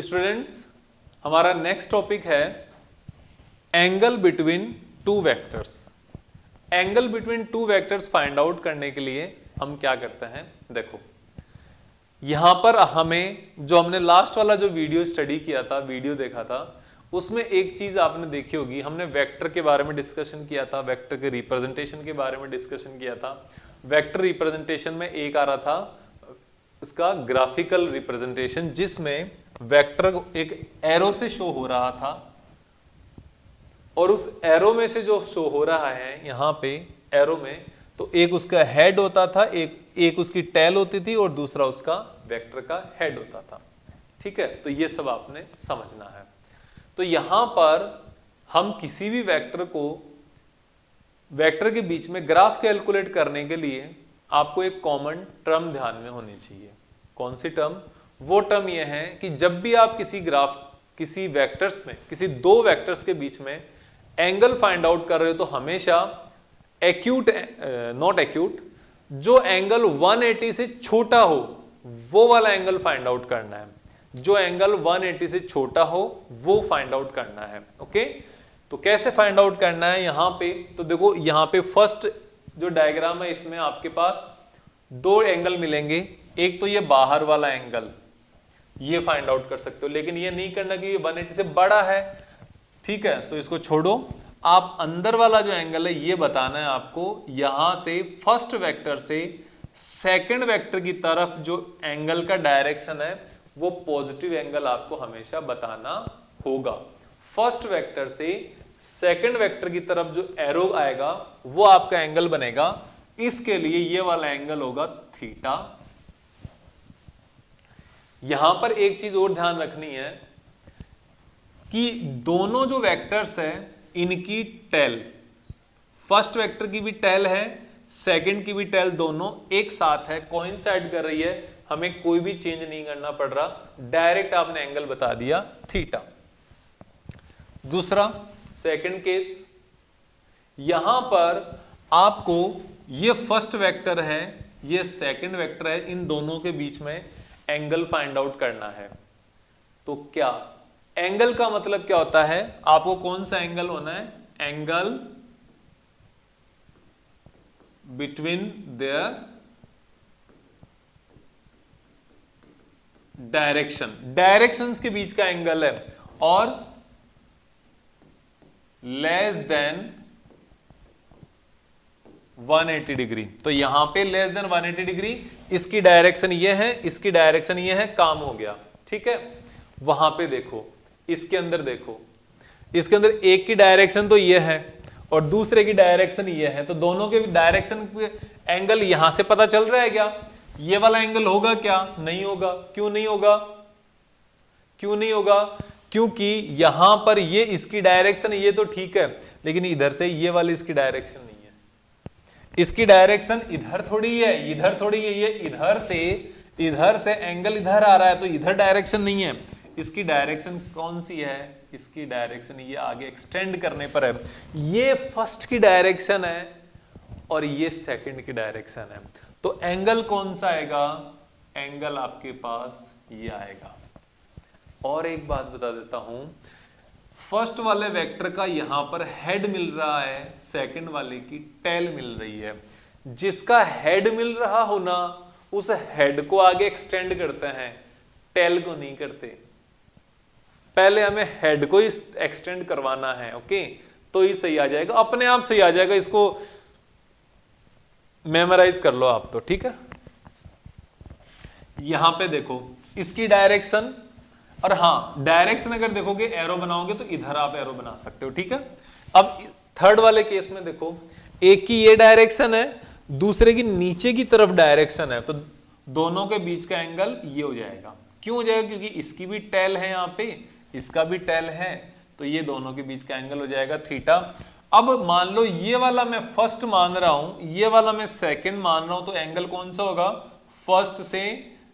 Students, हमारा next topic है angle between two vectors. Angle between two vectors find out करने के लिए हम क्या करते हैं, देखो यहां पर हमने लास्ट वाला जो वीडियो स्टडी किया था, वीडियो देखा था, उसमें एक चीज आपने देखी होगी, हमने वेक्टर के बारे में डिस्कशन किया था, वेक्टर के रिप्रेजेंटेशन के बारे में डिस्कशन किया था। वेक्टर रिप्रेजेंटेशन में एक आ रहा था उसका ग्राफिकल रिप्रेजेंटेशन, जिसमें वेक्टर एक एरो से शो हो रहा था और उस एरो में से जो शो हो रहा है यहां पे एरो में, तो एक उसका हेड होता था, एक उसकी टेल होती थी और दूसरा उसका वेक्टर का हेड होता था। ठीक है, तो ये सब आपने समझना है। तो यहां पर हम किसी भी वेक्टर के बीच में ग्राफ कैलकुलेट करने के लिए आपको एक कॉमन टर्म ध्यान में होनी चाहिए। कौन सी टर्म? वो टर्म ये है कि जब भी आप किसी वेक्टर्स में, किसी दो वेक्टर्स के बीच में एंगल फाइंड आउट कर रहे हो, तो हमेशा नॉट एक्यूट, जो एंगल 180 से छोटा हो वो वाला एंगल फाइंड आउट करना है। जो एंगल 180 से छोटा हो वो फाइंड आउट करना है। ओके, तो कैसे फाइंड आउट करना है यहां पे? तो देखो यहां पे फर्स्ट जो डायग्राम है, इसमें आपके पास दो एंगल मिलेंगे। एक तो ये बाहर वाला एंगल, ये फाइंड आउट कर सकते हो, लेकिन ये नहीं करना कि ये 180 से बड़ा है। ठीक है, तो इसको छोड़ो। आप अंदर वाला जो एंगल है ये बताना है आपको। यहां से फर्स्ट वेक्टर से सेकंड वेक्टर की तरफ जो एंगल का डायरेक्शन है वो पॉजिटिव एंगल आपको हमेशा बताना होगा। फर्स्ट वेक्टर से सेकंड वेक्टर की तरफ जो एरो आएगा वो आपका एंगल बनेगा। इसके लिए ये वाला एंगल होगा थीटा। यहां पर एक चीज और ध्यान रखनी है कि दोनों जो वेक्टर्स है इनकी टेल, फर्स्ट वेक्टर की भी टेल है, सेकंड की भी टेल, दोनों एक साथ है, कोइंसाइड कर रही है। हमें कोई भी चेंज नहीं करना पड़ रहा, डायरेक्ट आपने एंगल बता दिया थीटा। दूसरा सेकंड केस, यहां पर आपको ये फर्स्ट वेक्टर है, ये सेकंड वेक्टर है, इन दोनों के बीच में एंगल फाइंड आउट करना है। तो क्या एंगल का मतलब क्या होता है? आपको कौन सा एंगल होना है? एंगल बिटवीन देयर डायरेक्शंस के बीच का एंगल है, और लेस देन 180 डिग्री। तो यहां पे लेस देन 180 डिग्री, इसकी डायरेक्शन ये है, इसकी डायरेक्शन ये है, काम हो गया। ठीक है, वहां पे देखो, इसके अंदर देखो, इसके अंदर एक की डायरेक्शन तो ये है और दूसरे की डायरेक्शन ये है, तो दोनों के डायरेक्शन एंगल यहां से पता चल रहा है क्या? ये वाला एंगल होगा क्या? नहीं होगा। क्यों नहीं होगा? क्यों नहीं होगा? क्योंकि यहां पर ये इसकी डायरेक्शन, ये तो ठीक है, लेकिन इधर से ये वाली इसकी डायरेक्शन नहीं है। इसकी डायरेक्शन इधर थोड़ी है, इधर थोड़ी है, ये इधर से एंगल इधर आ रहा है, तो इधर डायरेक्शन नहीं है। इसकी डायरेक्शन कौन सी है? इसकी डायरेक्शन ये आगे एक्सटेंड करने पर है। ये फर्स्ट की डायरेक्शन है और ये सेकंड की डायरेक्शन है, तो एंगल कौन सा आएगा? एंगल आपके पास ये आएगा। और एक बात बता देता हूं, फर्स्ट वाले वेक्टर का यहां पर हेड मिल रहा है, सेकंड वाले की टेल मिल रही है। जिसका हेड मिल रहा हो ना, उस हेड को आगे एक्सटेंड करते हैं, टेल को नहीं करते। पहले हमें हेड को ही एक्सटेंड करवाना है। ओके, तो ही सही आ जाएगा, अपने आप सही आ जाएगा। इसको मेमोराइज कर लो आप तो। ठीक है, यहां पे देखो इसकी डायरेक्शन, और हाँ डायरेक्शन अगर देखोगे एरो बनाओगे तो इधर आप एरो बना सकते हो। ठीक है, अब थर्ड वाले केस में देखो, एक की ये डायरेक्शन है, दूसरे की नीचे की तरफ डायरेक्शन है, तो दोनों के बीच का एंगल ये हो जाएगा। क्यों हो जाएगा? क्योंकि इसकी भी टेल है यहां पे, इसका भी टेल है, तो ये दोनों के बीच का एंगल हो जाएगा थीटा। अब मान लो ये वाला मैं फर्स्ट मान रहा हूं, ये वाला मैं सेकंड मान रहा हूं, तो एंगल कौन सा होगा? फर्स्ट से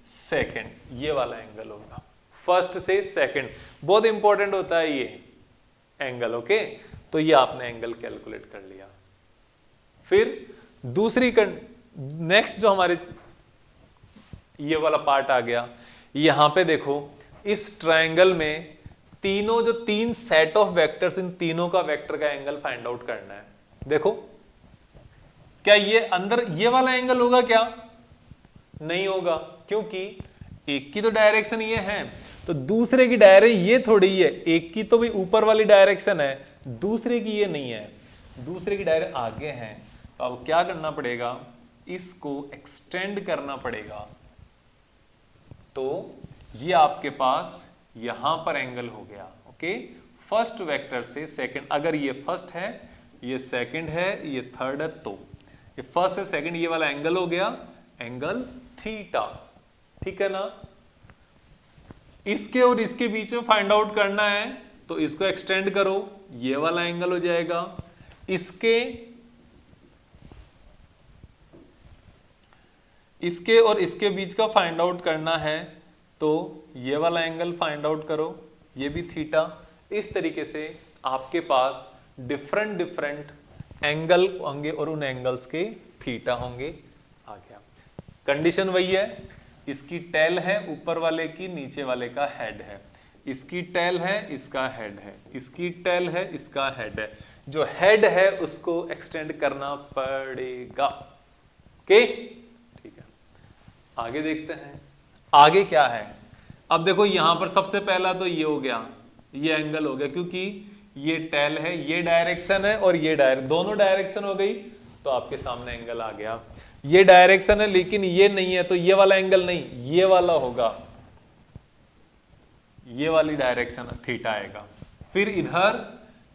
सेकंड, ये वाला एंगल होगा, फर्स्ट से सेकंड। बहुत इंपॉर्टेंट होता है ये एंगल। ओके, तो ये आपने एंगल कैलकुलेट कर लिया। फिर दूसरी नेक्स्ट जो हमारे ये वाला पार्ट आ गया, यहां पे देखो इस ट्रायंगल में तीनों जो तीन सेट ऑफ वेक्टर्स, इन तीनों का वेक्टर का एंगल फाइंड आउट करना है। देखो क्या ये अंदर ये वाला एंगल होगा क्या? नहीं होगा, क्योंकि एक की तो डायरेक्शन ये है, तो दूसरे की डायरेक्शन ये थोड़ी है। एक की तो भी ऊपर वाली डायरेक्शन है, दूसरे की ये नहीं है, दूसरे की डायरेक्शन आगे है। तो अब क्या करना पड़ेगा, इसको एक्सटेंड करना पड़ेगा। तो ये आपके पास यहां पर एंगल हो गया। ओके, फर्स्ट वेक्टर से सेकंड, अगर ये फर्स्ट है, ये सेकंड है, ये थर्ड है, तो ये फर्स्ट से सेकंड ये वाला एंगल हो गया एंगल थीटा। ठीक है ना? इसके और इसके बीच में फाइंड आउट करना है, तो इसको एक्सटेंड करो, ये वाला एंगल हो जाएगा। इसके और इसके बीच का फाइंड आउट करना है, तो ये वाला एंगल फाइंड आउट करो, ये भी थीटा। इस तरीके से आपके पास डिफरेंट डिफरेंट एंगल होंगे और उन एंगल्स के थीटा होंगे। आ गया, कंडीशन वही है, इसकी टेल है, ऊपर वाले की नीचे वाले का हेड है, इसकी टेल है, इसका हेड है, इसकी टेल है, इसका हेड है। जो हेड है उसको एक्सटेंड करना पड़ेगा। ओके, ठीक है, आगे देखते हैं आगे क्या है। अब देखो यहां पर सबसे पहला तो ये हो गया, ये एंगल हो गया, क्योंकि ये टेल है, ये डायरेक्शन है और ये दोनों डायरेक्शन हो गई, तो आपके सामने एंगल आ गया। ये डायरेक्शन है लेकिन ये नहीं है, तो ये वाला एंगल नहीं, ये वाला होगा, ये वाली डायरेक्शन थीटा आएगा। फिर इधर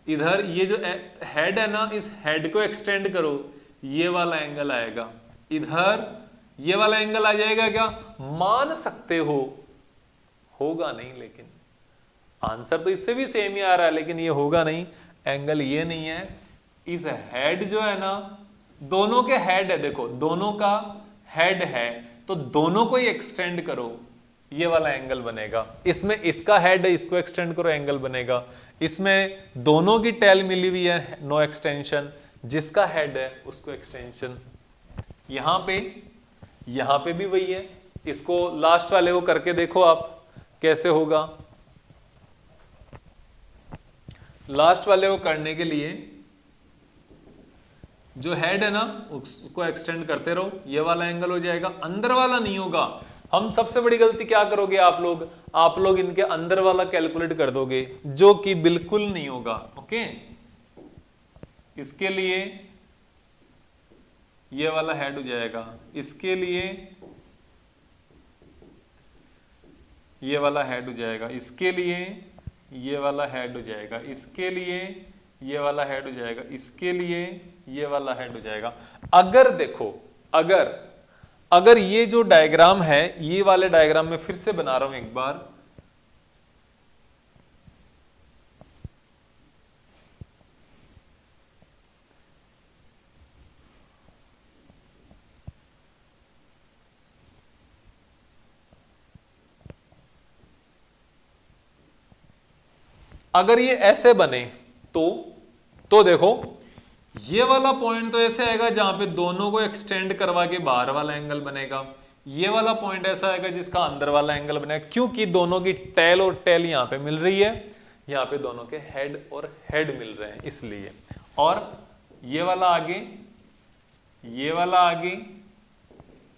इधर ये जो हेड है ना, इस हेड को एक्सटेंड करो, ये वाला एंगल आएगा। इधर ये वाला एंगल आ जाएगा। क्या मान सकते हो, होगा नहीं, लेकिन आंसर तो इससे भी सेम ही आ रहा है, लेकिन ये होगा नहीं, एंगल ये नहीं है। इस हेड जो है ना, दोनों के हेड है, देखो दोनों का हेड है, तो दोनों को ही एक्सटेंड करो, ये वाला एंगल बनेगा। इसमें इसका हेड है, इसको एक्सटेंड करो, एंगल बनेगा। इसमें दोनों की टेल मिली हुई है, नो एक्सटेंशन, जिसका हेड है उसको एक्सटेंशन। यहां पे भी वही है। इसको लास्ट वाले को करके देखो आप कैसे होगा। लास्ट वाले को करने के लिए जो हेड है ना, उसको एक्सटेंड करते रहो, ये वाला एंगल हो जाएगा, अंदर वाला नहीं होगा। हम सबसे बड़ी गलती क्या करोगे आप लोग इनके अंदर वाला कैलकुलेट कर दोगे, जो कि बिल्कुल नहीं होगा। ओके, इसके लिए ये वाला हेड हो जाएगा, इसके लिए ये वाला हेड हो जाएगा, इसके लिए ये वाला हेड हो जाएगा, इसके लिए ये वाला हेड हो जाएगा, इसके लिए ये वाला हेड हो जाएगा। अगर देखो, अगर ये जो डायग्राम है, ये वाले डायग्राम में फिर से बना रहा हूं एक बार, अगर ये ऐसे बने तो देखो ये वाला पॉइंट तो ऐसे आएगा जहां पे दोनों को एक्सटेंड करवा के बाहर वाला एंगल बनेगा। ये वाला पॉइंट ऐसा आएगा जिसका अंदर वाला एंगल बनेगा, क्योंकि दोनों की टेल और टेल यहां पे मिल रही है, यहां पे दोनों के हेड और हेड मिल रहे हैं इसलिए। और ये वाला आगे, ये वाला आगे,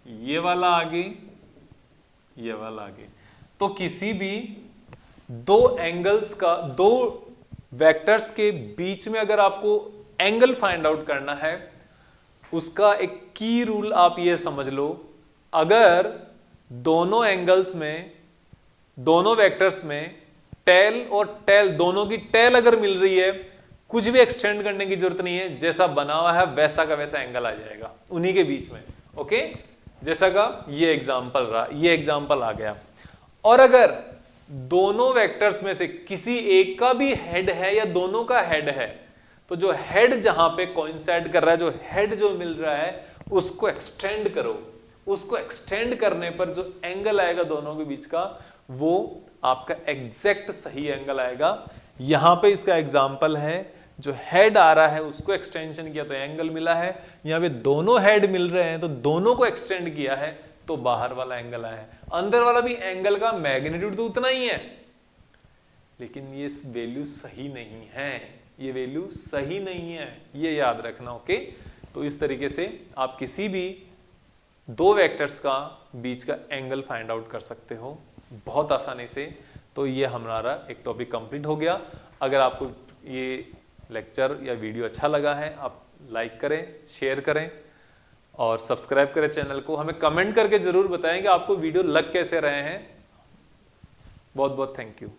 ये वाला आगे, ये वाला आगे। तो किसी भी दो एंगल्स का, दो वेक्टर्स के बीच में अगर आपको एंगल फाइंड आउट करना है, उसका एक की रूल आप ये समझ लो, अगर दोनों एंगल्स में, दोनों वेक्टर्स में टेल और टेल, दोनों की टेल अगर मिल रही है, कुछ भी एक्सटेंड करने की जरूरत नहीं है, जैसा बना हुआ है वैसा का वैसा एंगल आ जाएगा उन्हीं के बीच में। ओके, जैसा का ये एग्जांपल रहा, ये एग्जांपल आ गया। और अगर दोनों वेक्टर्स में से किसी एक का भी हेड है या दोनों का हेड है, तो जो हेड जहां पे कोइंसाइड कर रहा है, जो हेड जो मिल रहा है, उसको एक्सटेंड करो। उसको एक्सटेंड करने पर जो एंगल आएगा दोनों के बीच का, वो आपका एग्जैक्ट सही एंगल आएगा। यहां पे इसका एग्जांपल है, जो हेड आ रहा है उसको एक्सटेंशन किया तो एंगल मिला है, यहां पे दोनों हेड मिल रहे हैं तो दोनों को एक्सटेंड किया है तो बाहर वाला एंगल आया है। अंदर वाला भी एंगल का मैग्नीट्यूड तो उतना ही है, लेकिन ये वैल्यू सही नहीं है, ये वैल्यू सही नहीं है, ये याद रखना। ओके, तो इस तरीके से आप किसी भी दो वेक्टर्स का बीच का एंगल फाइंड आउट कर सकते हो बहुत आसानी से। तो ये हमारा एक टॉपिक कंप्लीट हो गया। अगर आपको ये लेक्चर या वीडियो अच्छा लगा है, आप लाइक करें, शेयर करें और सब्सक्राइब करें चैनल को। हमें कमेंट करके जरूर बताएं कि आपको वीडियो लग कैसे रहे हैं। बहुत बहुत थैंक यू।